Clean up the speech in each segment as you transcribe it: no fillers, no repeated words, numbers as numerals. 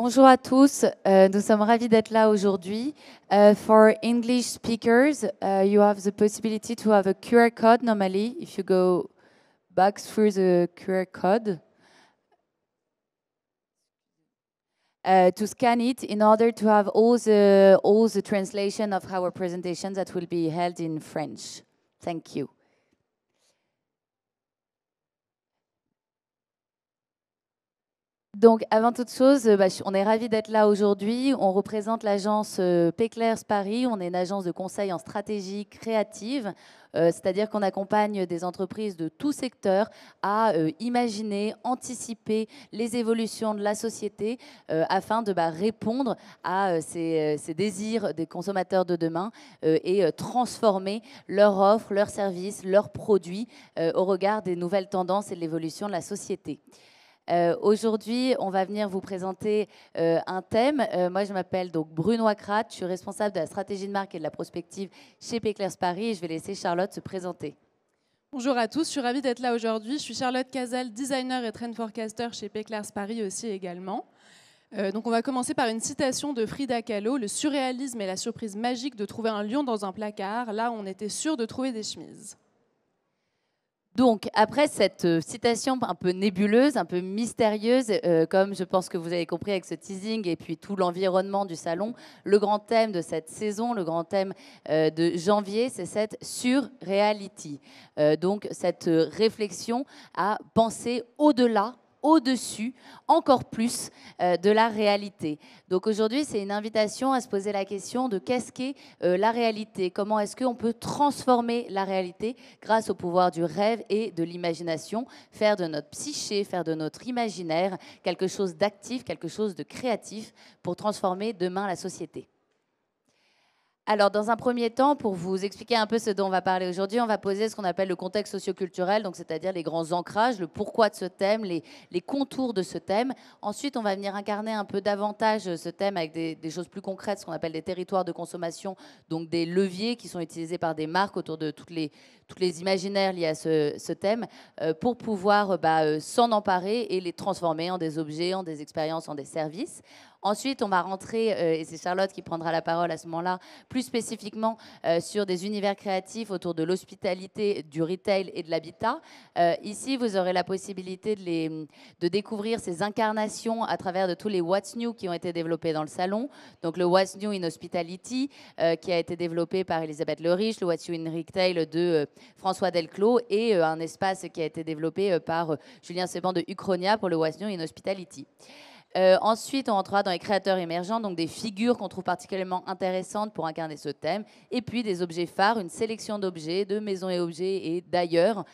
Bonjour à tous, nous sommes ravis d'être là aujourd'hui. For English speakers, you have the possibility to have a QR code normally if you go back through the QR code. To scan it in order to have all the translation of our presentations that will be held in French. Thank you. Donc, avant toute chose, on est ravis d'être là aujourd'hui. On représente l'agence Péclairs Paris. On est une agence de conseil en stratégie créative, c'est-à-dire qu'on accompagne des entreprises de tout secteur à imaginer, anticiper les évolutions de la société afin de répondre à ces désirs des consommateurs de demain et transformer leur offre, leurs services, leurs produits au regard des nouvelles tendances et de l'évolution de la société. Aujourd'hui, on va venir vous présenter un thème. Moi, je m'appelle donc Bruno Krat, je suis responsable de la stratégie de marque et de la prospective chez Péclairs Paris et je vais laisser Charlotte se présenter. Bonjour à tous, je suis ravie d'être là aujourd'hui. Je suis Charlotte Casal, designer et trend forecaster chez Péclairs Paris aussi également. Donc on va commencer par une citation de Frida Kahlo. Le surréalisme est la surprise magique de trouver un lion dans un placard. Là, on était sûr de trouver des chemises. Donc, après cette citation un peu nébuleuse, un peu mystérieuse, comme je pense que vous avez compris avec ce teasing et puis tout l'environnement du salon, le grand thème de cette saison, le grand thème de janvier, c'est cette surreality. Donc, cette réflexion à penser au-delà, au-dessus, encore plus de la réalité. Donc aujourd'hui, c'est une invitation à se poser la question de qu'est-ce qu'est la réalité, comment est-ce qu'on peut transformer la réalité grâce au pouvoir du rêve et de l'imagination, faire de notre psyché, faire de notre imaginaire quelque chose d'actif, quelque chose de créatif pour transformer demain la société. Alors, dans un premier temps, pour vous expliquer un peu ce dont on va parler aujourd'hui, on va poser ce qu'on appelle le contexte socioculturel, donc c'est-à-dire les grands ancrages, le pourquoi de ce thème, les contours de ce thème. Ensuite, on va venir incarner un peu davantage ce thème avec des choses plus concrètes, ce qu'on appelle des territoires de consommation, donc des leviers qui sont utilisés par des marques autour de toutes les imaginaires liés à ce thème, pour pouvoir s'en emparer et les transformer en des objets, en des expériences, en des services. Ensuite, on va rentrer, et c'est Charlotte qui prendra la parole à ce moment-là, plus spécifiquement sur des univers créatifs autour de l'hospitalité, du retail et de l'habitat. Ici, vous aurez la possibilité de découvrir ces incarnations à travers de tous les What's New qui ont été développés dans le salon. Donc le What's New in Hospitality, qui a été développé par Elisabeth Lerich, le What's New in Retail de François Delclos, et un espace qui a été développé par Julien Seban de Uchronia pour le What's New in Hospitality. Ensuite, on entrera dans les créateurs émergents, donc des figures qu'on trouve particulièrement intéressantes pour incarner ce thème, et puis des objets phares, une sélection d'objets, de maisons et objets et d'ailleurs,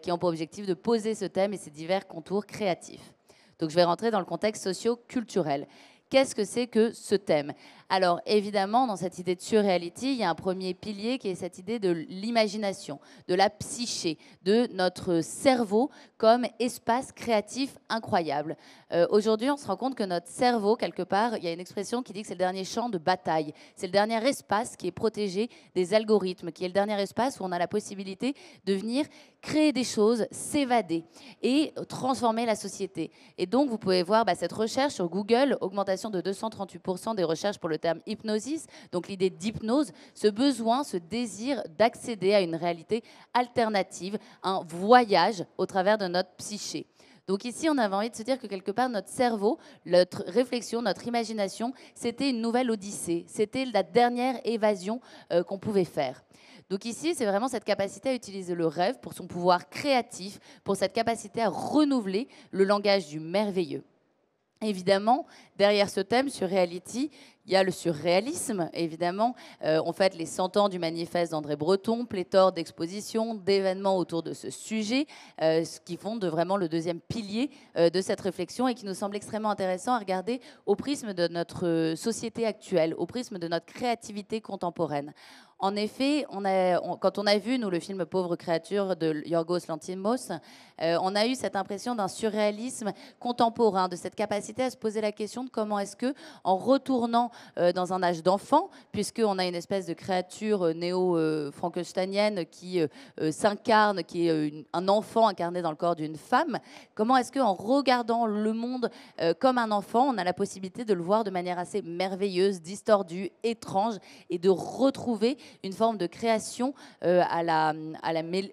qui ont pour objectif de poser ce thème et ses divers contours créatifs. Donc je vais rentrer dans le contexte socio-culturel. Qu'est-ce que c'est que ce thème ? Alors évidemment, dans cette idée de surreality, il y a un premier pilier qui est cette idée de l'imagination, de la psyché, de notre cerveau comme espace créatif incroyable. Aujourd'hui, on se rend compte que notre cerveau, quelque part, il y a une expression qui dit que c'est le dernier champ de bataille. C'est le dernier espace qui est protégé des algorithmes, qui est le dernier espace où on a la possibilité de venir créer des choses, s'évader et transformer la société. Et donc, vous pouvez voir cette recherche sur Google, augmentation de 238% des recherches pour le terme hypnosis, donc l'idée d'hypnose, ce besoin, ce désir d'accéder à une réalité alternative, un voyage au travers de notre psyché. Donc ici, on avait envie de se dire que quelque part, notre cerveau, notre réflexion, notre imagination, c'était une nouvelle odyssée. C'était la dernière évasion qu'on pouvait faire. Donc ici, c'est vraiment cette capacité à utiliser le rêve pour son pouvoir créatif, pour cette capacité à renouveler le langage du merveilleux. Évidemment, derrière ce thème, surreality, il y a le surréalisme, évidemment. On fête les 100 ans du manifeste d'André Breton, pléthore d'expositions, d'événements autour de ce sujet, ce qui font vraiment le deuxième pilier de cette réflexion et qui nous semble extrêmement intéressant à regarder au prisme de notre société actuelle, au prisme de notre créativité contemporaine. En effet, quand on a vu, nous, le film Pauvre créature de Yorgos Lanthimos, on a eu cette impression d'un surréalisme contemporain, de cette capacité à se poser la question de comment est-ce que, en retournant dans un âge d'enfant, puisqu'on a une espèce de créature néo-frankensteinienne qui s'incarne, qui est un enfant incarné dans le corps d'une femme. Comment est-ce qu'en regardant le monde comme un enfant, on a la possibilité de le voir de manière assez merveilleuse, distordue, étrange, et de retrouver une forme de création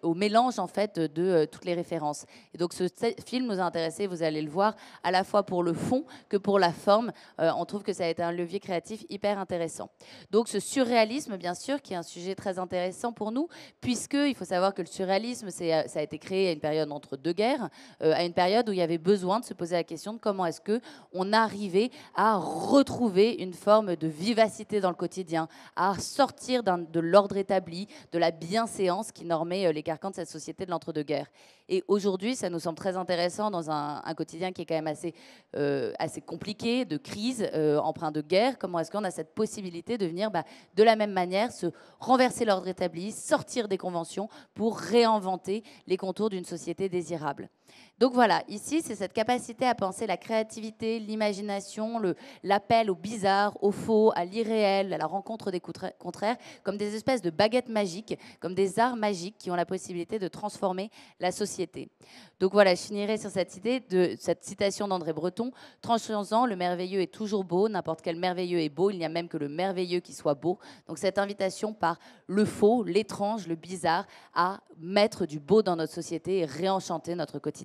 au mélange en fait de toutes les références. Et donc ce film nous a intéressés, vous allez le voir, à la fois pour le fond que pour la forme. On trouve que ça a été un levier créatif hyper intéressant. Donc ce surréalisme, bien sûr, qui est un sujet très intéressant pour nous, puisqu'il faut savoir que le surréalisme, ça a été créé à une période entre deux guerres, à une période où il y avait besoin de se poser la question de comment est-ce qu'on arrivait à retrouver une forme de vivacité dans le quotidien, à sortir de l'ordre établi, de la bienséance qui normait les carcans de cette société de l'entre-deux-guerres. Et aujourd'hui, ça nous semble très intéressant dans un quotidien qui est quand même assez compliqué, de crise, empreint de guerre. Comment est-ce qu'on a cette possibilité de venir, de la même manière, se renverser l'ordre établi, sortir des conventions pour réinventer les contours d'une société désirable. Donc voilà, ici, c'est cette capacité à penser la créativité, l'imagination, l'appel au bizarre, au faux, à l'irréel, à la rencontre des contraires, comme des espèces de baguettes magiques, comme des arts magiques qui ont la possibilité de transformer la société. Donc voilà, je finirai sur cette idée de cette citation d'André Breton. Tranchons-en, le merveilleux est toujours beau, n'importe quel merveilleux est beau, il n'y a même que le merveilleux qui soit beau. Donc cette invitation par le faux, l'étrange, le bizarre, à mettre du beau dans notre société et réenchanter notre quotidien.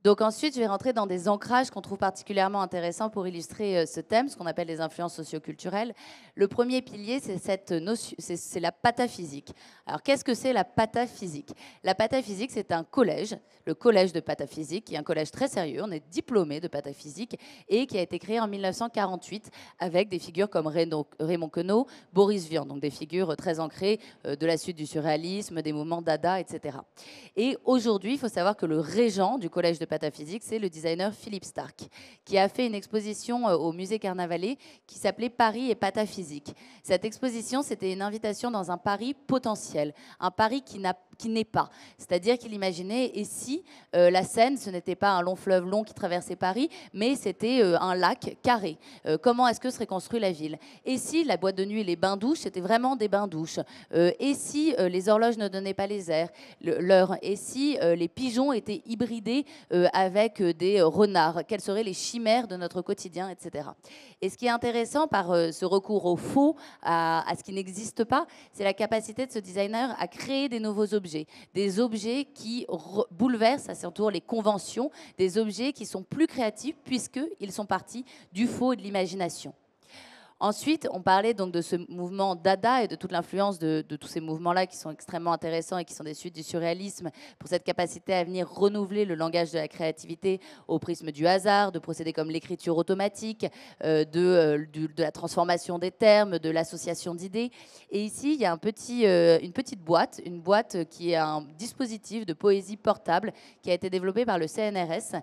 Donc ensuite, je vais rentrer dans des ancrages qu'on trouve particulièrement intéressants pour illustrer ce thème, ce qu'on appelle les influences socioculturelles. Le premier pilier, c'est la pataphysique. Alors qu'est-ce que c'est la pataphysique? La pataphysique, c'est un collège, le collège de pataphysique, qui est un collège très sérieux. On est diplômé de pataphysique et qui a été créé en 1948 avec des figures comme Raymond Queneau, Boris Vian, donc des figures très ancrées de la suite du surréalisme, des mouvements dada, etc. Et aujourd'hui, il faut savoir que le régent du collège de pataphysique, c'est le designer Philippe Starck, qui a fait une exposition au musée Carnavalet qui s'appelait Paris et pataphysique. Cette exposition, c'était une invitation dans un Paris potentiel, un Paris qui n'est pas. C'est-à-dire qu'il imaginait, et si la Seine, ce n'était pas un long fleuve long qui traversait Paris, mais c'était un lac carré. Comment est-ce que serait construite la ville? Et si la boîte de nuit et les bains-douches, c'était vraiment des bains-douches? Et si les horloges ne donnaient pas l'heure? Et si les pigeons étaient hybridés avec des renards? Quelles seraient les chimères de notre quotidien, etc. Et ce qui est intéressant par ce recours au faux, à ce qui n'existe pas, c'est la capacité de ce designer à créer des nouveaux objets. Des objets qui bouleversent à son tour les conventions, des objets qui sont plus créatifs puisqu'ils sont partis du faux et de l'imagination. Ensuite, on parlait donc de ce mouvement dada et de toute l'influence de tous ces mouvements-là qui sont extrêmement intéressants et qui sont des suites du surréalisme pour cette capacité à venir renouveler le langage de la créativité au prisme du hasard, de procédés comme l'écriture automatique, de la transformation des termes, de l'association d'idées. Et ici, il y a une petite boîte, qui est un dispositif de poésie portable qui a été développé par le CNRS,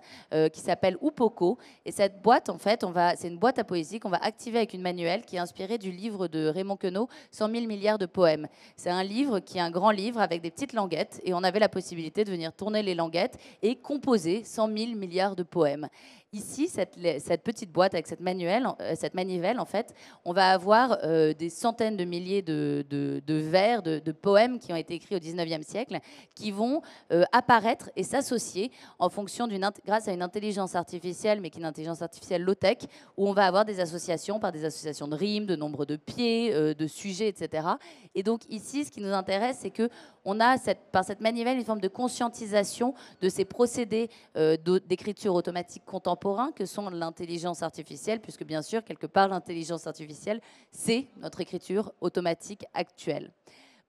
qui s'appelle Upoko. Et cette boîte, en fait, c'est une boîte à poésie qu'on va activer avec une manuelle qui est inspiré du livre de Raymond Queneau, 100 000 milliards de poèmes. C'est un livre qui est un grand livre avec des petites languettes et on avait la possibilité de venir tourner les languettes et composer 100 000 milliards de poèmes. Ici, cette petite boîte avec cette manivelle, en fait, on va avoir des centaines de milliers de vers, de poèmes qui ont été écrits au 19e siècle, qui vont apparaître et s'associer en fonction grâce à une intelligence artificielle, mais qui est une intelligence artificielle low-tech, où on va avoir des associations par des associations de rimes, de nombre de pieds, de sujets, etc. Et donc ici, ce qui nous intéresse, c'est qu'on a par cette manivelle une forme de conscientisation de ces procédés d'écriture automatique contemporains que sont l'intelligence artificielle, puisque bien sûr, quelque part, l'intelligence artificielle, c'est notre écriture automatique actuelle.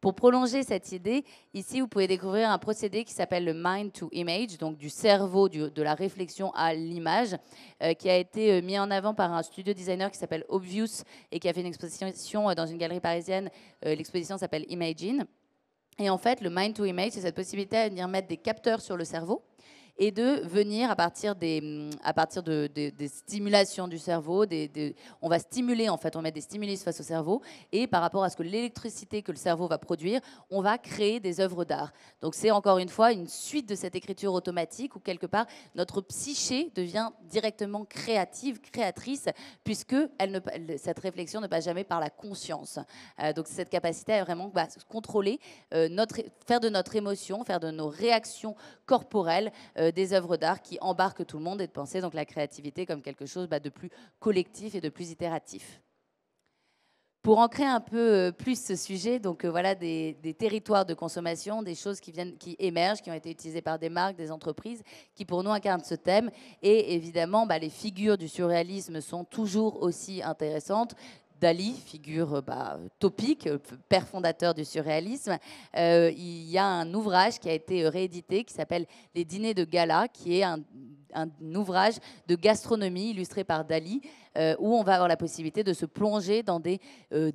Pour prolonger cette idée, ici, vous pouvez découvrir un procédé qui s'appelle le mind to image, donc du cerveau, de la réflexion à l'image, qui a été mis en avant par un studio designer qui s'appelle Obvious et qui a fait une exposition dans une galerie parisienne. L'exposition s'appelle Imagine. Et en fait, le mind to image, c'est cette possibilité de venir mettre des capteurs sur le cerveau et de venir à partir des stimulations du cerveau, on va stimuler en fait, on met des stimuli face au cerveau et par rapport à ce que l'électricité que le cerveau va produire, on va créer des œuvres d'art. Donc c'est encore une fois une suite de cette écriture automatique où quelque part notre psyché devient directement créative, créatrice, puisque cette réflexion ne passe jamais par la conscience. Donc cette capacité à vraiment contrôler, faire de notre émotion, faire de nos réactions corporelles des œuvres d'art qui embarquent tout le monde et de penser donc la créativité comme quelque chose de plus collectif et de plus itératif. Pour ancrer un peu plus ce sujet, donc voilà des territoires de consommation, des choses qui émergent, qui ont été utilisées par des marques, des entreprises, qui pour nous incarnent ce thème. Et évidemment, les figures du surréalisme sont toujours aussi intéressantes. Dali, figure topique, père fondateur du surréalisme. Il y a un ouvrage qui a été réédité qui s'appelle Les Dîners de Gala, qui est un ouvrage de gastronomie illustré par Dali, où on va avoir la possibilité de se plonger dans des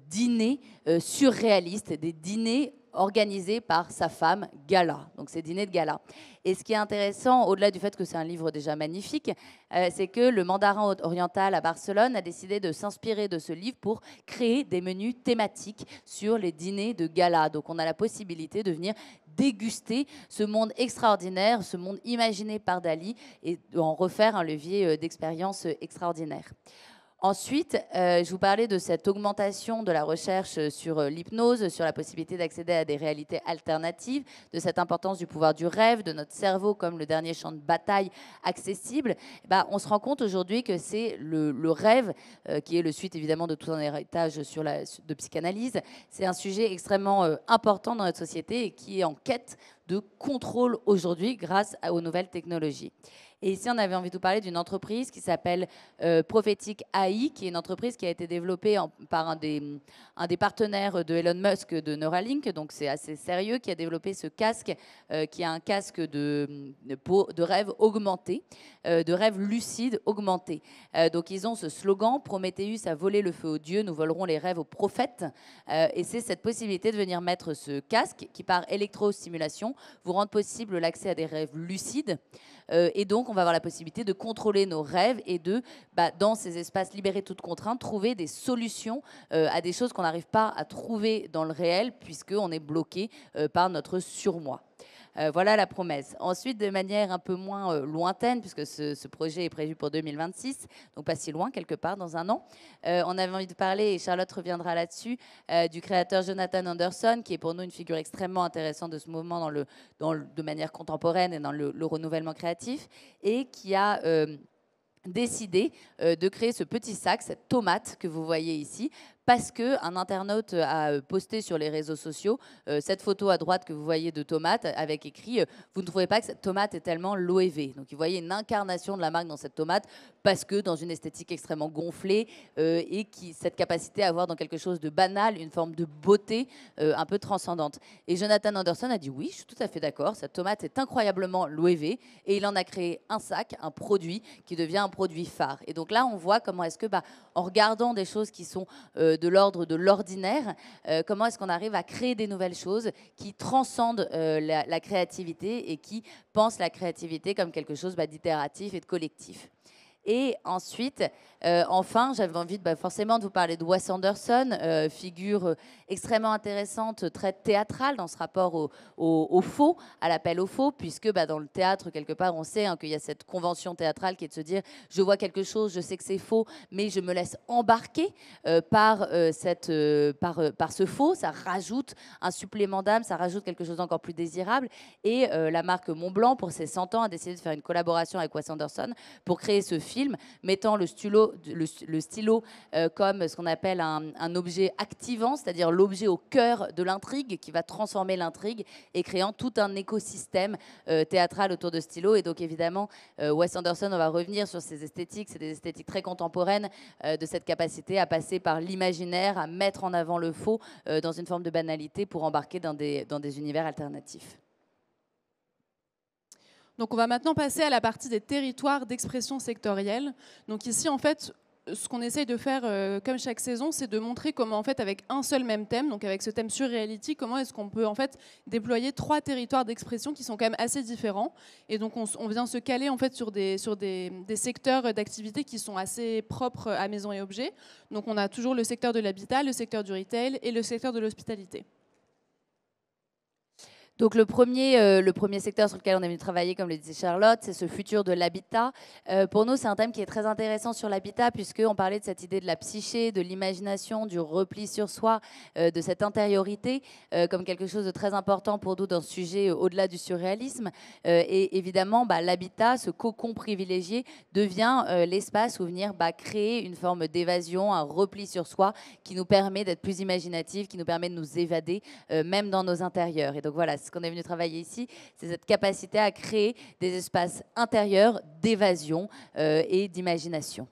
dîners surréalistes, des dîners organisés par sa femme, Gala. Donc, c'est dîner de gala. Et ce qui est intéressant, au-delà du fait que c'est un livre déjà magnifique, c'est que le Mandarin oriental à Barcelone a décidé de s'inspirer de ce livre pour créer des menus thématiques sur les dîners de gala. Donc, on a la possibilité de venir déguster ce monde extraordinaire, ce monde imaginé par Dali, et en refaire un levier d'expérience extraordinaire. Ensuite, je vous parlais de cette augmentation de la recherche sur l'hypnose, sur la possibilité d'accéder à des réalités alternatives, de cette importance du pouvoir du rêve, de notre cerveau comme le dernier champ de bataille accessible. On se rend compte aujourd'hui que c'est le rêve, qui est le suite évidemment de tout un héritage de psychanalyse. C'est un sujet extrêmement important dans notre société et qui est en quête de contrôle aujourd'hui grâce aux nouvelles technologies. Et ici, on avait envie de vous parler d'une entreprise qui s'appelle Prophetic AI, qui est une entreprise qui a été développée par un des partenaires de Elon Musk de Neuralink, donc c'est assez sérieux, qui a développé ce casque, qui est un casque de rêve augmenté, de rêve lucide augmenté. Donc ils ont ce slogan, Prométhéeus a volé le feu aux dieux, nous volerons les rêves aux prophètes. Et c'est cette possibilité de venir mettre ce casque qui, par électrostimulation, vous rend possible l'accès à des rêves lucides. Et donc, on va avoir la possibilité de contrôler nos rêves et de, dans ces espaces libérés de toute contrainte, trouver des solutions à des choses qu'on n'arrive pas à trouver dans le réel puisqu'on est bloqué par notre surmoi. Voilà la promesse. Ensuite, de manière un peu moins lointaine, puisque ce projet est prévu pour 2026, donc pas si loin, quelque part, dans un an, on avait envie de parler, et Charlotte reviendra là-dessus, du créateur Jonathan Anderson, qui est pour nous une figure extrêmement intéressante de ce mouvement de manière contemporaine et dans le renouvellement créatif, et qui a décidé de créer ce petit sac, cette tomate que vous voyez ici, parce qu'un internaute a posté sur les réseaux sociaux cette photo à droite que vous voyez de tomate avec écrit « Vous ne trouvez pas que cette tomate est tellement loévé ?» Donc, vous voyez une incarnation de la marque dans cette tomate parce que dans une esthétique extrêmement gonflée et cette capacité à avoir dans quelque chose de banal une forme de beauté un peu transcendante. Et Jonathan Anderson a dit « Oui, je suis tout à fait d'accord, cette tomate est incroyablement loévé » et il en a créé un sac, un produit qui devient un produit phare. Et donc là, on voit comment est-ce que, en regardant des choses qui sont de l'ordre de l'ordinaire, comment est-ce qu'on arrive à créer des nouvelles choses qui transcendent la créativité et qui pensent la créativité comme quelque chose d'itératif et de collectif. Et ensuite, enfin, j'avais envie forcément de vous parler de Wes Anderson, figure extrêmement intéressante, très théâtrale dans ce rapport au faux, à l'appel au faux, puisque dans le théâtre, quelque part, on sait qu'il y a cette convention théâtrale qui est de se dire « je vois quelque chose, je sais que c'est faux, mais je me laisse embarquer par ce faux ». Ça rajoute un supplément d'âme, ça rajoute quelque chose d'encore plus désirable. Et la marque Montblanc, pour ses 100 ans, a décidé de faire une collaboration avec Wes Anderson pour créer ce film, mettant le stylo comme ce qu'on appelle un objet activant, c'est-à-dire l'objet au cœur de l'intrigue qui va transformer l'intrigue et créant tout un écosystème théâtral autour de stylo. Et donc évidemment, Wes Anderson, on va revenir sur ces esthétiques, c'est des esthétiques très contemporaines, de cette capacité à passer par l'imaginaire, à mettre en avant le faux dans une forme de banalité pour embarquer dans des univers alternatifs. Donc on va maintenant passer à la partie des territoires d'expression sectorielle. Donc ici, en fait, ce qu'on essaye de faire comme chaque saison, c'est de montrer comment, en fait, avec un seul même thème, donc avec ce thème Surreality, comment est-ce qu'on peut en fait déployer 3 territoires d'expression qui sont quand même assez différents. Et donc on vient se caler en fait sur des secteurs d'activité qui sont assez propres à Maison et Objets. Donc on a toujours le secteur de l'habitat, le secteur du retail et le secteur de l'hospitalité. Donc le premier secteur sur lequel on est venu travailler, comme le disait Charlotte, c'est ce futur de l'habitat. Pour nous, c'est un thème qui est très intéressant sur l'habitat, puisqu'on parlait de cette idée de la psyché, de l'imagination, du repli sur soi, de cette intériorité, comme quelque chose de très important pour nous dans ce sujet au-delà du surréalisme. Et évidemment, l'habitat, ce cocon privilégié, devient l'espace où venir créer une forme d'évasion, un repli sur soi, qui nous permet d'être plus imaginatif, qui nous permet de nous évader, même dans nos intérieurs. Et donc voilà, ce qu'on est venu travailler ici, c'est cette capacité à créer des espaces intérieurs d'évasion et d'imagination.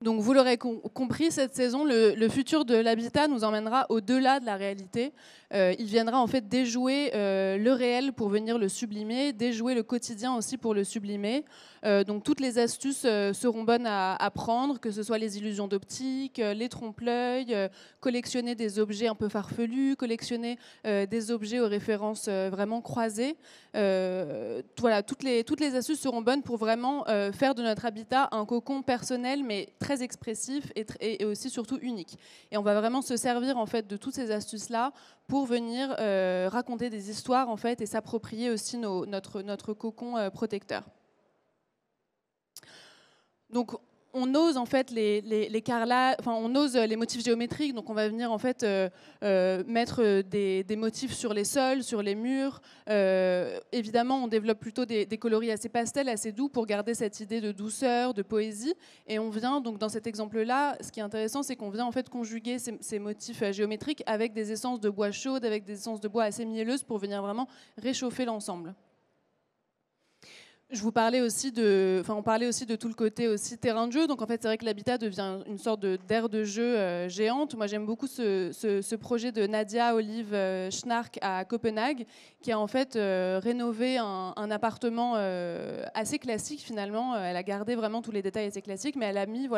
Donc vous l'aurez compris, cette saison, le futur de l'habitat nous emmènera au-delà de la réalité. Il viendra en fait déjouer le réel pour venir le sublimer, déjouer le quotidien aussi pour le sublimer. Donc toutes les astuces seront bonnes à prendre, que ce soit les illusions d'optique, les trompe-l'œil, collectionner des objets un peu farfelus, collectionner des objets aux références vraiment croisées. Voilà, toutes les astuces seront bonnes pour vraiment faire de notre habitat un cocon personnel, mais très expressif et aussi surtout unique. Et on va vraiment se servir en fait de toutes ces astuces-là pour venir raconter des histoires en fait et s'approprier aussi notre cocon protecteur. Donc on ose en fait on ose les motifs géométriques, donc on va venir en fait mettre des motifs sur les sols, sur les murs. Évidemment, on développe plutôt des coloris assez pastels, assez doux pour garder cette idée de douceur, de poésie. Et on vient donc dans cet exemple-là, ce qui est intéressant, c'est qu'on vient en fait conjuguer ces motifs géométriques avec des essences de bois chaudes, avec des essences de bois assez mielleuses pour venir vraiment réchauffer l'ensemble. Je vous parlais aussi on parlait aussi de tout le côté aussi terrain de jeu. Donc en fait, c'est vrai que l'habitat devient une sorte d'aire de jeu géante. Moi, j'aime beaucoup ce projet de Nadia Olive Schnark à Copenhague, qui a en fait rénové un appartement assez classique finalement. Elle a gardé vraiment tous les détails assez classiques, mais elle a mis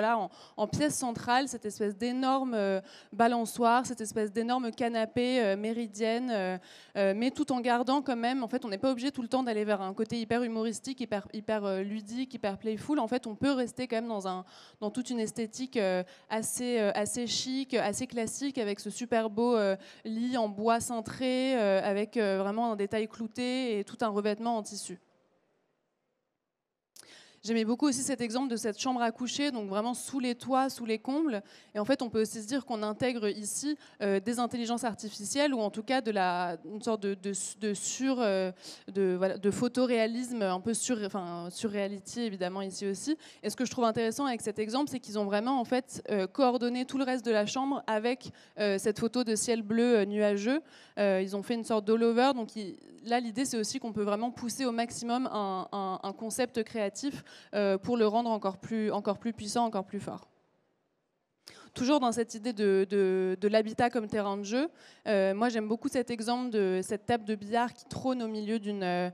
en pièce centrale cette espèce d'énorme balançoire, cette espèce d'énorme canapé méridienne, mais tout en gardant quand même. En fait, on n'est pas obligé tout le temps d'aller vers un côté hyper humoristique, hyper ludique, hyper playful. En fait, on peut rester quand même dans toute une esthétique assez chic, assez classique, avec ce super beau lit en bois cintré, avec vraiment un détail clouté et tout un revêtement en tissu. J'aimais beaucoup aussi cet exemple de cette chambre à coucher, donc vraiment sous les toits, sous les combles. Et en fait, on peut aussi se dire qu'on intègre ici des intelligences artificielles, ou en tout cas une sorte de photoréalisme un peu surreality, évidemment, ici aussi. Et ce que je trouve intéressant avec cet exemple, c'est qu'ils ont vraiment en fait coordonné tout le reste de la chambre avec cette photo de ciel bleu nuageux. Ils ont fait une sorte d'all-over. Donc là, l'idée, c'est aussi qu'on peut vraiment pousser au maximum un concept créatif pour le rendre encore plus puissant, encore plus fort. Toujours dans cette idée de l'habitat comme terrain de jeu, moi j'aime beaucoup cet exemple de cette table de billard qui trône au milieu d'une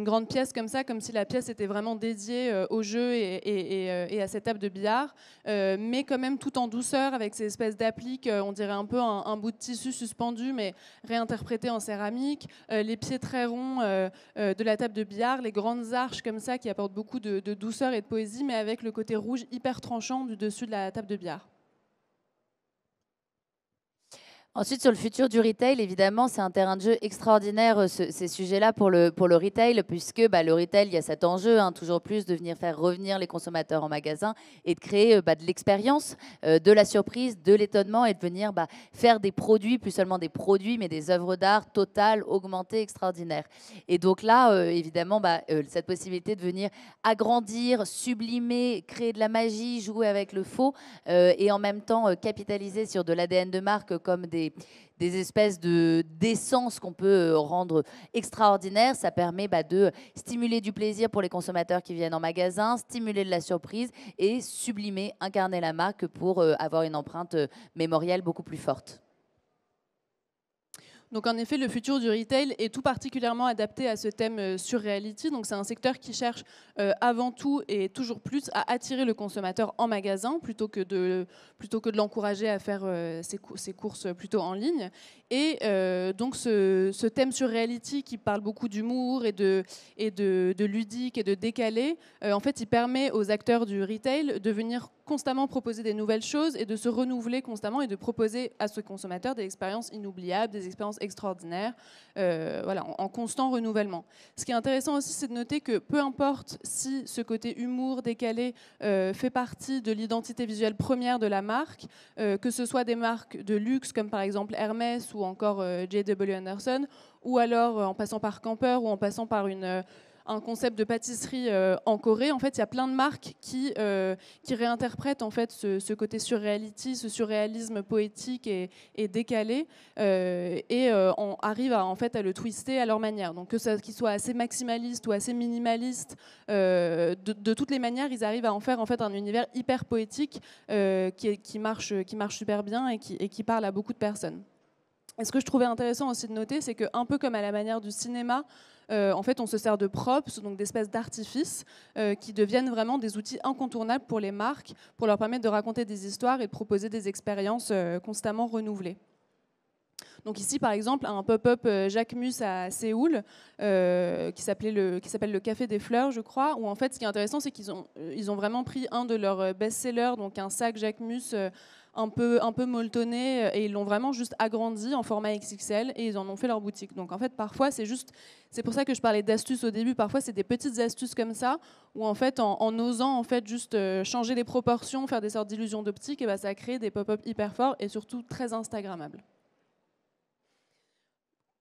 grande pièce comme ça, comme si la pièce était vraiment dédiée au jeu et à cette table de billard, mais quand même tout en douceur, avec ces espèces d'appliques, on dirait un peu un bout de tissu suspendu, mais réinterprété en céramique, les pieds très ronds de la table de billard, les grandes arches comme ça qui apportent beaucoup de douceur et de poésie, mais avec le côté rouge hyper tranchant du dessus de la table de billard. Ensuite, sur le futur du retail, évidemment, c'est un terrain de jeu extraordinaire, ces sujets-là, pour le retail, puisque le retail, il y a cet enjeu, toujours plus, de venir faire revenir les consommateurs en magasin et de créer de l'expérience, de la surprise, de l'étonnement, et de venir faire des produits, plus seulement des produits, mais des œuvres d'art totales, augmentées, extraordinaires. Et donc là, évidemment, cette possibilité de venir agrandir, sublimer, créer de la magie, jouer avec le faux, et en même temps capitaliser sur de l'ADN de marque comme des espèces d'essence qu'on peut rendre extraordinaires. Ça permet de stimuler du plaisir pour les consommateurs qui viennent en magasin, stimuler de la surprise et sublimer, incarner la marque pour avoir une empreinte mémorielle beaucoup plus forte. Donc en effet, le futur du retail est tout particulièrement adapté à ce thème surreality. Donc c'est un secteur qui cherche avant tout et toujours plus à attirer le consommateur en magasin plutôt que de l'encourager à faire ses courses plutôt en ligne. Et donc ce thème surreality qui parle beaucoup d'humour et de ludique et de décalé, en fait, il permet aux acteurs du retail de venir constamment proposer des nouvelles choses et de se renouveler constamment et de proposer à ce consommateur des expériences inoubliables, des expériences extraordinaires, voilà, en constant renouvellement. Ce qui est intéressant aussi, c'est de noter que peu importe si ce côté humour décalé fait partie de l'identité visuelle première de la marque, que ce soit des marques de luxe comme par exemple Hermès ou encore J.W. Anderson, ou alors en passant par Camper ou en passant par un concept de pâtisserie en Corée. En fait, il y a plein de marques qui réinterprètent en fait ce côté surreality, ce surréalisme poétique et décalé, on arrive en fait à le twister à leur manière. Donc qu'il soit assez maximaliste ou assez minimaliste, de toutes les manières, ils arrivent à en faire en fait un univers hyper poétique qui marche super bien et qui parle à beaucoup de personnes. Et ce que je trouvais intéressant aussi de noter, c'est qu'un peu comme à la manière du cinéma, en fait, on se sert de props, donc d'espèces d'artifices, qui deviennent vraiment des outils incontournables pour les marques, pour leur permettre de raconter des histoires et de proposer des expériences constamment renouvelées. Donc ici, par exemple, un pop-up Jacquemus à Séoul, qui s'appelle le Café des Fleurs, je crois, où en fait, ce qui est intéressant, c'est qu'ils ont vraiment pris un de leurs best-sellers, donc un sac Jacquemus un peu molletonné, et ils l'ont vraiment juste agrandi en format XXL et ils en ont fait leur boutique. Donc en fait, parfois, c'est pour ça que je parlais d'astuces au début, parfois c'est des petites astuces comme ça, où en fait, en osant en fait juste changer les proportions, faire des sortes d'illusions d'optique, et ben, ça crée des pop-up hyper forts et surtout très instagrammables.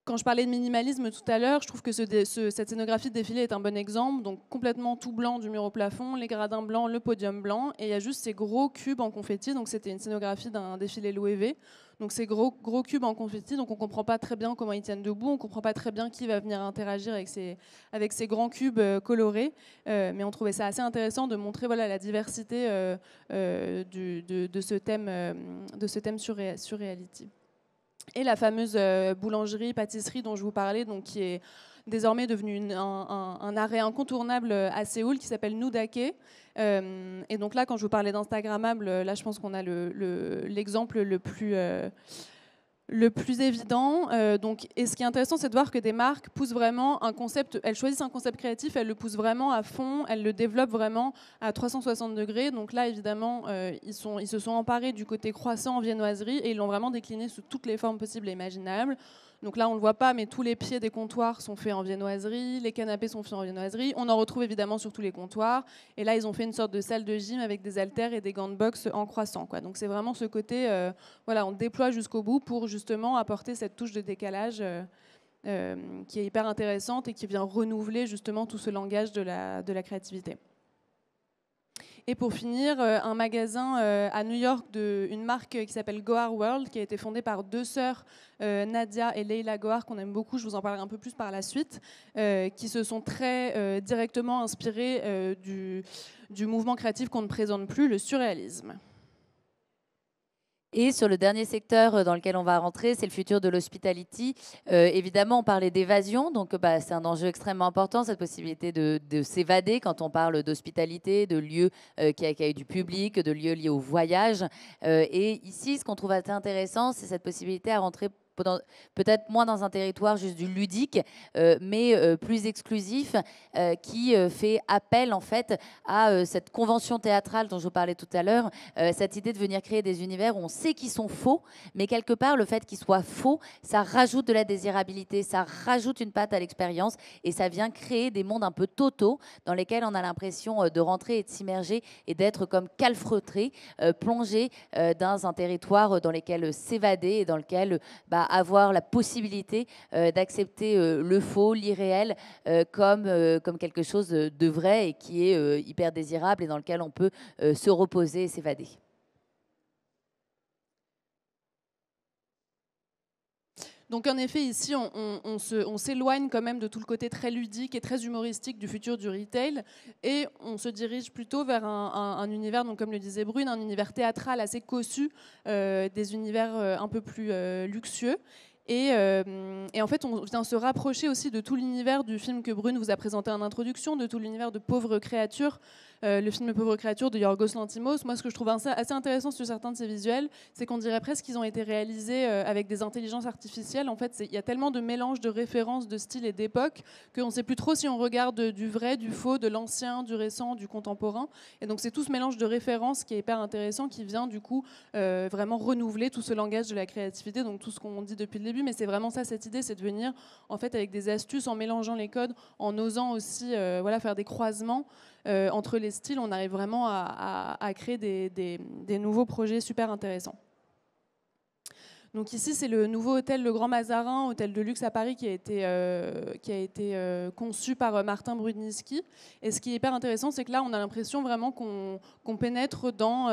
Quand je parlais de minimalisme tout à l'heure, je trouve que cette scénographie de défilé est un bon exemple. Donc complètement tout blanc du mur au plafond, les gradins blancs, le podium blanc, et il y a juste ces gros cubes en confetti. Donc c'était une scénographie d'un défilé Loewe. Donc ces gros cubes en confetti, donc on comprend pas très bien comment ils tiennent debout, on comprend pas très bien qui va venir interagir avec ces grands cubes colorés. Mais on trouvait ça assez intéressant de montrer voilà la diversité de ce thème surreality. Et la fameuse boulangerie, pâtisserie dont je vous parlais, donc qui est désormais devenu un arrêt incontournable à Séoul qui s'appelle Nudake. Et donc là, quand je vous parlais d'Instagrammable, là je pense qu'on a l'exemple le plus évident. Et ce qui est intéressant, c'est de voir que des marques poussent vraiment un concept, elles choisissent un concept créatif, elles le poussent vraiment à fond, elles le développent vraiment à 360 degrés. Donc là, évidemment, ils se sont emparés du côté croissant en viennoiserie et ils l'ont vraiment décliné sous toutes les formes possibles et imaginables. Donc là, on ne le voit pas, mais tous les pieds des comptoirs sont faits en viennoiserie, les canapés sont faits en viennoiserie. On en retrouve évidemment sur tous les comptoirs. Et là, ils ont fait une sorte de salle de gym avec des haltères et des gants de boxe en croissant, quoi. Donc c'est vraiment ce côté, voilà, on déploie jusqu'au bout pour justement apporter cette touche de décalage qui est hyper intéressante et qui vient renouveler justement tout ce langage de la créativité. Et pour finir, un magasin à New York d'une marque qui s'appelle Gohar World, qui a été fondée par deux sœurs, Nadia et Leila Gohar, qu'on aime beaucoup, je vous en parlerai un peu plus par la suite, qui se sont très directement inspirées du mouvement créatif qu'on ne présente plus, le surréalisme. Et sur le dernier secteur dans lequel on va rentrer, c'est le futur de l'hospitality. Évidemment, on parlait d'évasion, donc c'est un enjeu extrêmement important, cette possibilité de s'évader quand on parle d'hospitalité, de lieux qui accueillent du public, de lieux liés au voyage. Et ici, ce qu'on trouve assez intéressant, c'est cette possibilité à rentrer peut-être moins dans un territoire juste du ludique, mais plus exclusif, qui fait appel en fait à cette convention théâtrale dont je vous parlais tout à l'heure, cette idée de venir créer des univers où on sait qu'ils sont faux, mais quelque part le fait qu'ils soient faux, ça rajoute de la désirabilité, ça rajoute une patte à l'expérience et ça vient créer des mondes un peu totaux dans lesquels on a l'impression de rentrer et de s'immerger et d'être comme calfreutré, plongé dans un territoire dans lequel s'évader et dans lequel avoir la possibilité d'accepter le faux, l'irréel comme quelque chose de vrai et qui est hyper désirable et dans lequel on peut se reposer et s'évader. Donc en effet, ici, on s'éloigne quand même de tout le côté très ludique et très humoristique du futur du retail et on se dirige plutôt vers un univers, donc comme le disait Brune, un univers théâtral assez cossu, des univers un peu plus luxueux. Et en fait, on vient se rapprocher aussi de tout l'univers du film que Brune vous a présenté en introduction, de tout l'univers de Pauvres créatures, le film Pauvres créatures de Yorgos Lanthimos. Moi, ce que je trouve assez intéressant sur certains de ces visuels, c'est qu'on dirait presque qu'ils ont été réalisés avec des intelligences artificielles. En fait, il y a tellement de mélanges de références, de styles et d'époques qu'on ne sait plus trop si on regarde du vrai, du faux, de l'ancien, du récent, du contemporain. Et donc, c'est tout ce mélange de références qui est hyper intéressant, qui vient du coup vraiment renouveler tout ce langage de la créativité, donc tout ce qu'on dit depuis le début. Mais c'est vraiment ça, cette idée, c'est de venir en fait avec des astuces, en mélangeant les codes, en osant aussi voilà, faire des croisements entre les styles. On arrive vraiment à créer des nouveaux projets super intéressants. Donc ici, c'est le nouveau hôtel Le Grand Mazarin, hôtel de luxe à Paris, qui a été conçu par Martin Brudniski. Et ce qui est hyper intéressant, c'est que là, on a l'impression vraiment qu'on pénètre dans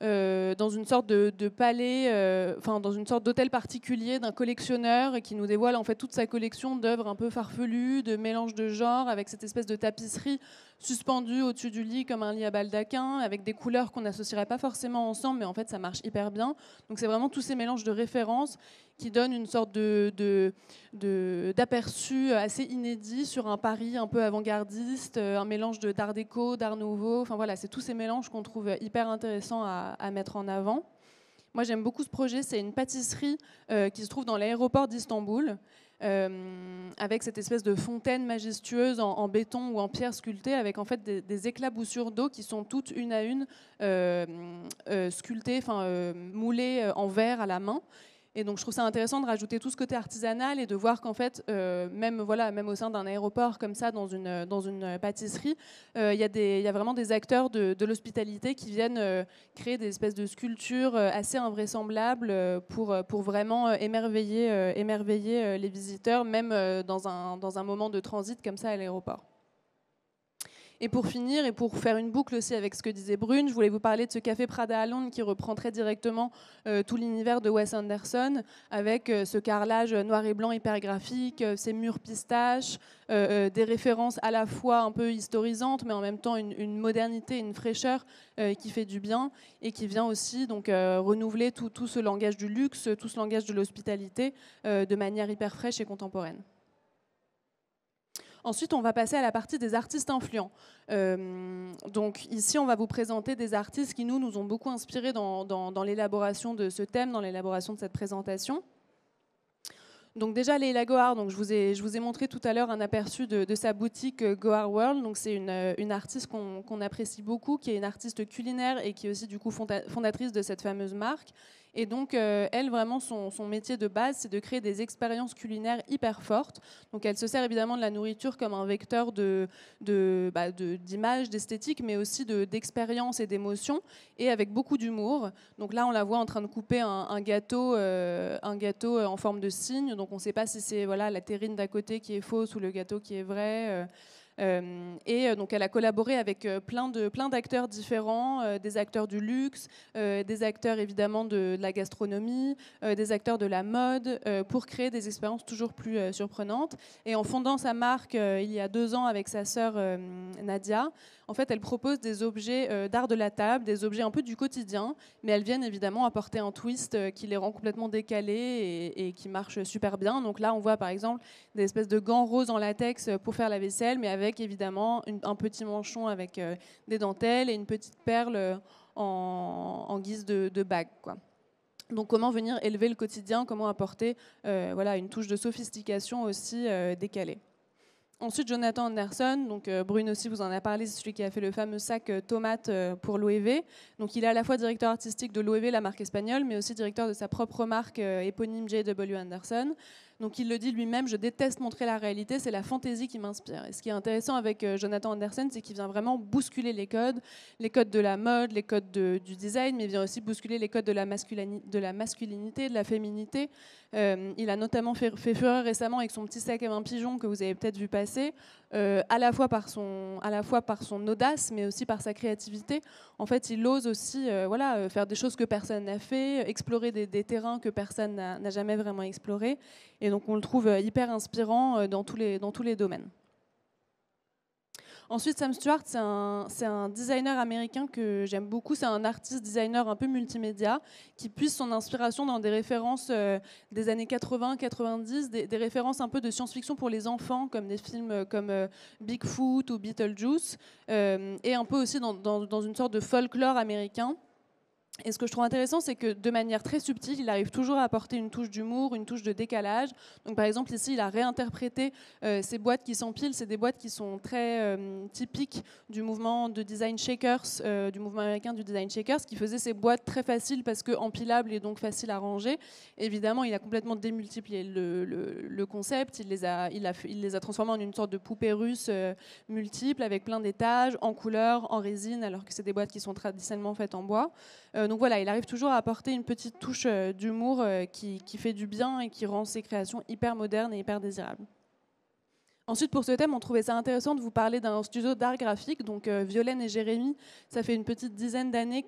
une sorte de palais, dans une sorte d'hôtel particulier d'un collectionneur qui nous dévoile en fait toute sa collection d'œuvres un peu farfelues, de mélange de genres, avec cette espèce de tapisserie suspendue au-dessus du lit comme un lit à baldaquin, avec des couleurs qu'on n'associerait pas forcément ensemble, mais en fait, ça marche hyper bien. Donc c'est vraiment tous ces mélanges de références qui donnent une sorte d'aperçu assez inédit sur un Paris un peu avant-gardiste, un mélange d'art déco, d'art nouveau. Enfin voilà, c'est tous ces mélanges qu'on trouve hyper intéressants à mettre en avant. Moi, j'aime beaucoup ce projet. C'est une pâtisserie qui se trouve dans l'aéroport d'Istanbul, avec cette espèce de fontaine majestueuse en béton ou en pierre sculptée, avec en fait des éclaboussures d'eau qui sont toutes une à une sculptées, moulées en verre à la main. Et donc je trouve ça intéressant de rajouter tout ce côté artisanal et de voir qu'en fait, même au sein d'un aéroport comme ça, dans une pâtisserie, il y a vraiment des acteurs de l'hospitalité qui viennent créer des espèces de sculptures assez invraisemblables pour vraiment émerveiller les visiteurs, même dans un moment de transit comme ça à l'aéroport. Et pour finir, et pour faire une boucle aussi avec ce que disait Brune, je voulais vous parler de ce café Prada à Londres qui reprend très directement tout l'univers de Wes Anderson, avec ce carrelage noir et blanc hyper graphique, ces murs pistaches, des références à la fois un peu historisantes, mais en même temps une modernité, une fraîcheur qui fait du bien et qui vient aussi donc renouveler tout ce langage du luxe, tout ce langage de l'hospitalité de manière hyper fraîche et contemporaine. Ensuite, on va passer à la partie des artistes influents. Donc ici, on va vous présenter des artistes qui nous ont beaucoup inspirés dans l'élaboration de ce thème, dans l'élaboration de cette présentation. Donc déjà, Leila Gohar, donc je vous ai montré tout à l'heure un aperçu de sa boutique Gohar World. Donc c'est une artiste qu'on apprécie beaucoup, qui est une artiste culinaire et qui est aussi du coup fondatrice de cette fameuse marque. Et donc, elle, vraiment, son métier de base, c'est de créer des expériences culinaires hyper fortes. Donc, elle se sert évidemment de la nourriture comme un vecteur d'image, d'esthétique, mais aussi d'expérience et d'émotion, et avec beaucoup d'humour. Donc là, on la voit en train de couper un gâteau en forme de cygne. Donc, on ne sait pas si c'est la terrine d'à côté qui est fausse ou le gâteau qui est vrai. Donc elle a collaboré avec plein d'acteurs différents, des acteurs du luxe, des acteurs évidemment de la gastronomie, des acteurs de la mode, pour créer des expériences toujours plus surprenantes. Et en fondant sa marque il y a 2 ans avec sa sœur Nadia, en fait elle propose des objets d'art de la table, des objets un peu du quotidien, mais elles viennent évidemment apporter un twist qui les rend complètement décalés et qui marche super bien. Donc là on voit par exemple des espèces de gants roses en latex pour faire la vaisselle, mais avec évidemment un petit manchon avec des dentelles et une petite perle en guise de bague, quoi. Donc comment venir élever le quotidien, comment apporter une touche de sophistication aussi décalée. Ensuite, Jonathan Anderson, donc Brune aussi vous en a parlé, c'est celui qui a fait le fameux sac tomate pour l'OEV. Donc il est à la fois directeur artistique de l'OEV, la marque espagnole, mais aussi directeur de sa propre marque éponyme J.W. Anderson. Donc il le dit lui-même, je déteste montrer la réalité, c'est la fantaisie qui m'inspire. Et ce qui est intéressant avec Jonathan Anderson, c'est qu'il vient vraiment bousculer les codes de la mode, les codes du design, mais il vient aussi bousculer les codes de la masculinité, de la féminité. Il a notamment fait fureur récemment avec son petit sac à main pigeon que vous avez peut-être vu passer, à la fois par son audace, mais aussi par sa créativité. En fait, il ose aussi faire des choses que personne n'a fait, explorer des terrains que personne n'a jamais vraiment explorés. Et donc on le trouve hyper inspirant dans tous les domaines. Ensuite, Sam Stewart, c'est un designer américain que j'aime beaucoup. C'est un artiste designer un peu multimédia qui puise son inspiration dans des références des années 80-90, des références un peu de science-fiction pour les enfants, comme des films comme Bigfoot ou Beetlejuice, et un peu aussi dans une sorte de folklore américain. Et ce que je trouve intéressant, c'est que de manière très subtile, il arrive toujours à apporter une touche d'humour, une touche de décalage. Donc, par exemple, ici, il a réinterprété ces boîtes qui s'empilent. C'est des boîtes qui sont très typiques du mouvement de design shakers, du mouvement américain du design shakers, qui faisait ces boîtes très faciles parce que empilables et donc faciles à ranger. Évidemment, il a complètement démultiplié le concept. Il les a transformées en une sorte de poupée russe multiple avec plein d'étages, en couleur, en résine, alors que c'est des boîtes qui sont traditionnellement faites en bois. Donc voilà, il arrive toujours à apporter une petite touche d'humour qui fait du bien et qui rend ses créations hyper modernes et hyper désirables. Ensuite, pour ce thème, on trouvait ça intéressant de vous parler d'un studio d'art graphique. Donc Violaine et Jérémy, ça fait une petite dizaine d'années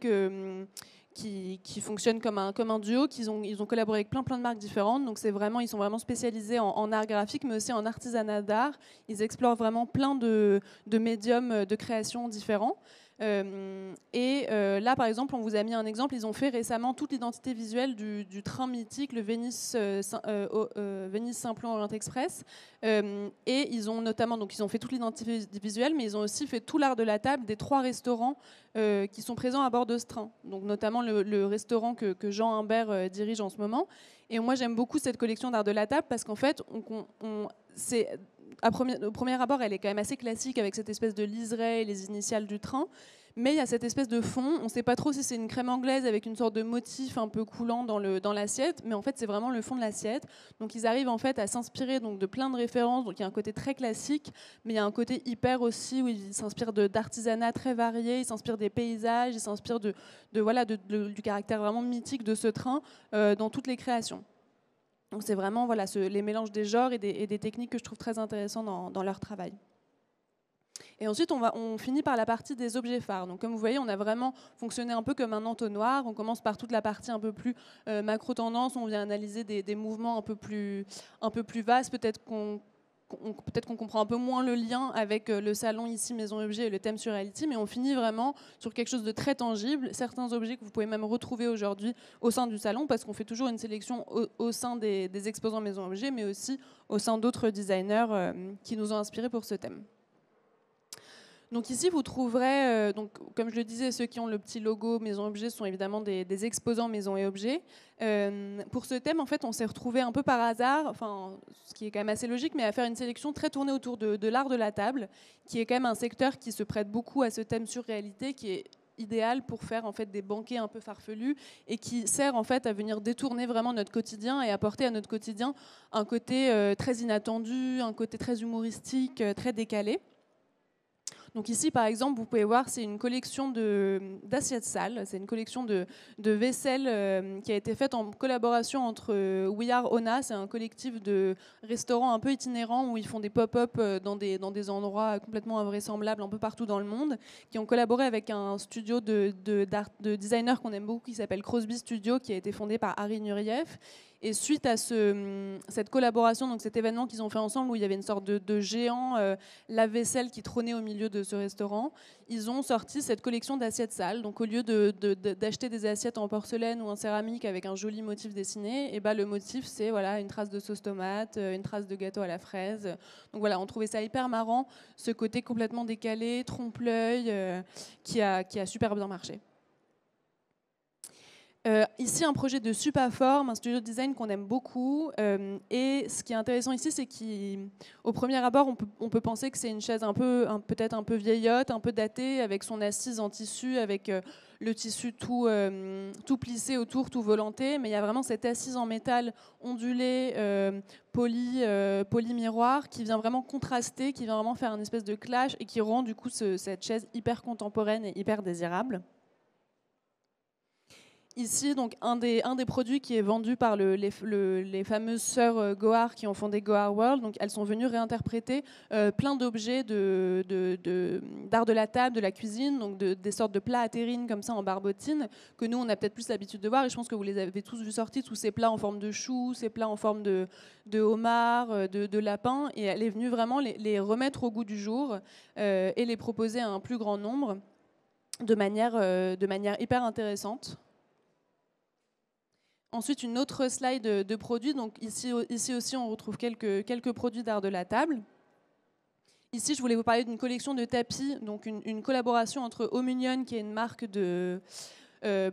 qui fonctionnent comme un duo, ils ont collaboré avec plein de marques différentes. Donc ils sont vraiment spécialisés en art graphique, mais aussi en artisanat d'art. Ils explorent vraiment plein de médiums de création différents. Là, par exemple, on vous a mis un exemple. Ils ont fait récemment toute l'identité visuelle du train mythique, le Venice Simplon Orient Express. Et ils ont notamment, donc ils ont fait toute l'identité visuelle, mais ils ont aussi fait tout l'art de la table des 3 restaurants qui sont présents à bord de ce train. Donc notamment le restaurant que Jean Humbert dirige en ce moment. Et moi, j'aime beaucoup cette collection d'art de la table parce qu'en fait, au premier abord, elle est quand même assez classique avec cette espèce de liseré et les initiales du train. Mais il y a cette espèce de fond. On ne sait pas trop si c'est une crème anglaise avec une sorte de motif un peu coulant dans l'assiette, mais en fait, c'est vraiment le fond de l'assiette. Donc, ils arrivent en fait à s'inspirer de plein de références. Donc, il y a un côté très classique, mais il y a un côté hyper aussi où ils s'inspirent d'artisanat très varié. Ils s'inspirent des paysages, ils s'inspirent du caractère vraiment mythique de ce train dans toutes les créations. Donc c'est vraiment les mélanges des genres et des techniques que je trouve très intéressants dans leur travail. Et ensuite, on finit par la partie des objets phares. Donc comme vous voyez, on a vraiment fonctionné un peu comme un entonnoir. On commence par toute la partie un peu plus macro-tendance. On vient analyser des mouvements un peu plus vastes. Peut-être qu'on comprend un peu moins le lien avec le salon ici, Maison Objet et le thème Surreality, mais on finit vraiment sur quelque chose de très tangible. Certains objets que vous pouvez même retrouver aujourd'hui au sein du salon, parce qu'on fait toujours une sélection au sein des exposants Maison Objet, mais aussi au sein d'autres designers qui nous ont inspirés pour ce thème. Donc ici, vous trouverez, donc, comme je le disais, ceux qui ont le petit logo Maison Objet sont évidemment des exposants Maison et Objets. Pour ce thème, en fait, on s'est retrouvé un peu par hasard, enfin, ce qui est quand même assez logique, mais à faire une sélection très tournée autour de l'art de la table, qui est quand même un secteur qui se prête beaucoup à ce thème surréalité, qui est idéal pour faire en fait des banquets un peu farfelus et qui sert en fait à venir détourner vraiment notre quotidien et apporter à notre quotidien un côté très inattendu, un côté très humoristique, très décalé. Donc ici, par exemple, vous pouvez voir, c'est une collection d'assiettes sales. C'est une collection de vaisselle qui a été faite en collaboration entre We Are Ona, c'est un collectif de restaurants un peu itinérants où ils font des pop-up dans des endroits complètement invraisemblables un peu partout dans le monde, qui ont collaboré avec un studio de designers qu'on aime beaucoup qui s'appelle Crosby Studio, qui a été fondé par Harry Nurieff. Et suite à cette collaboration, donc cet événement qu'ils ont fait ensemble où il y avait une sorte de géant lave-vaisselle qui trônait au milieu de ce restaurant, ils ont sorti cette collection d'assiettes sales. Donc au lieu d'acheter des assiettes en porcelaine ou en céramique avec un joli motif dessiné, et ben le motif c'est une trace de sauce tomate, une trace de gâteau à la fraise. Donc voilà, on trouvait ça hyper marrant, ce côté complètement décalé, trompe-l'œil, qui a super bien marché. Ici, un projet de Supaform, un studio de design qu'on aime beaucoup. Et ce qui est intéressant ici, c'est qu'au premier abord, on peut penser que c'est une chaise peut-être un peu vieillotte, un peu datée, avec son assise en tissu, avec le tissu tout plissé autour, tout volanté. Mais il y a vraiment cette assise en métal ondulée, polie miroir, qui vient vraiment contraster, qui vient vraiment faire une espèce de clash et qui rend du coup cette chaise hyper contemporaine et hyper désirable. Ici, donc, un des produits qui est vendu par les fameuses sœurs Gohar qui ont fondé Gohar World. Donc, elles sont venues réinterpréter plein d'objets d'art de la table, de la cuisine, donc des sortes de plats à terrine comme ça en barbotine, que nous, on a peut-être plus l'habitude de voir. Et je pense que vous les avez tous vus sortis, tous ces plats en forme de choux, ces plats en forme de homard, de lapin. Et elle est venue vraiment les remettre au goût du jour et les proposer à un plus grand nombre de manière hyper intéressante. Ensuite, une autre slide de produits. Donc ici aussi, on retrouve quelques produits d'art de la table. Ici, je voulais vous parler d'une collection de tapis, donc une collaboration entre Home Union, qui est une marque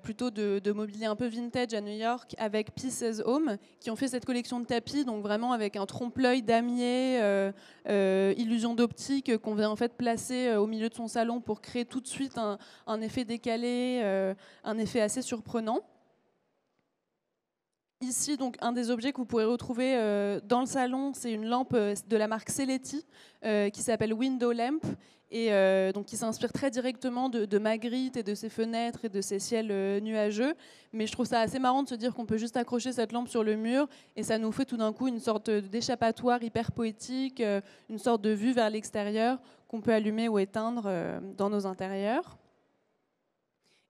plutôt de mobilier un peu vintage à New York, avec Pieces Home, qui ont fait cette collection de tapis, donc vraiment avec un trompe-l'œil damier, illusion d'optique, qu'on vient en fait placer au milieu de son salon pour créer tout de suite un effet décalé, un effet assez surprenant. Ici, donc, un des objets que vous pourrez retrouver dans le salon, c'est une lampe de la marque Celetti qui s'appelle Window Lamp et donc, qui s'inspire très directement de Magritte et de ses fenêtres et de ses ciels nuageux. Mais je trouve ça assez marrant de se dire qu'on peut juste accrocher cette lampe sur le mur et ça nous fait tout d'un coup une sorte d'échappatoire hyper poétique, une sorte de vue vers l'extérieur qu'on peut allumer ou éteindre dans nos intérieurs.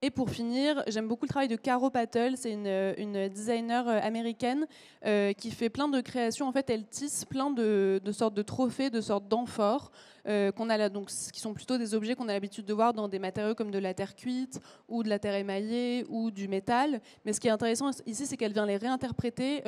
Et pour finir, j'aime beaucoup le travail de Caro Pattel, c'est une designer américaine qui fait plein de créations. En fait, elle tisse plein de sortes de trophées, de sortes d'amphores qu'on a là, donc, qui sont plutôt des objets qu'on a l'habitude de voir dans des matériaux comme de la terre cuite ou de la terre émaillée ou du métal. Mais ce qui est intéressant ici, c'est qu'elle vient les réinterpréter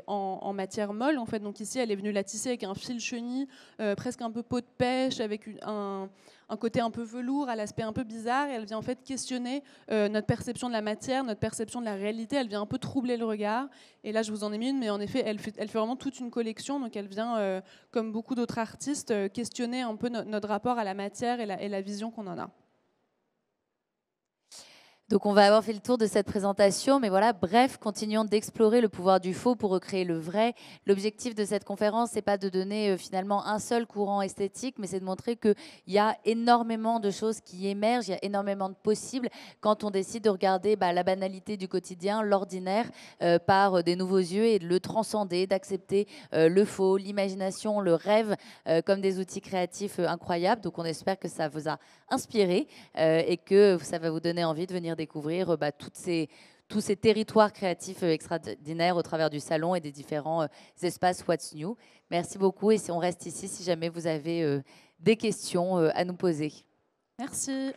en matière molle. En fait. Donc ici, elle est venue la tisser avec un fil chenille, presque un peu peau de pêche, avec un côté un peu velours, à l'aspect un peu bizarre, et elle vient en fait questionner notre perception de la matière, notre perception de la réalité. Elle vient un peu troubler le regard. Et là, je vous en ai mis une, mais en effet, elle fait vraiment toute une collection. Donc, elle vient, comme beaucoup d'autres artistes, questionner un peu notre rapport à la matière et la vision qu'on en a. Donc on va avoir fait le tour de cette présentation, mais voilà, bref, continuons d'explorer le pouvoir du faux pour recréer le vrai. L'objectif de cette conférence, c'est pas de donner finalement un seul courant esthétique, mais c'est de montrer qu'il y a énormément de choses qui émergent, il y a énormément de possibles quand on décide de regarder la banalité du quotidien, l'ordinaire, par des nouveaux yeux et de le transcender, d'accepter le faux, l'imagination, le rêve comme des outils créatifs incroyables. Donc on espère que ça vous a inspiré et que ça va vous donner envie de venir découvrir tous ces territoires créatifs extraordinaires au travers du salon et des différents espaces What's New. Merci beaucoup et on reste ici si jamais vous avez des questions à nous poser. Merci.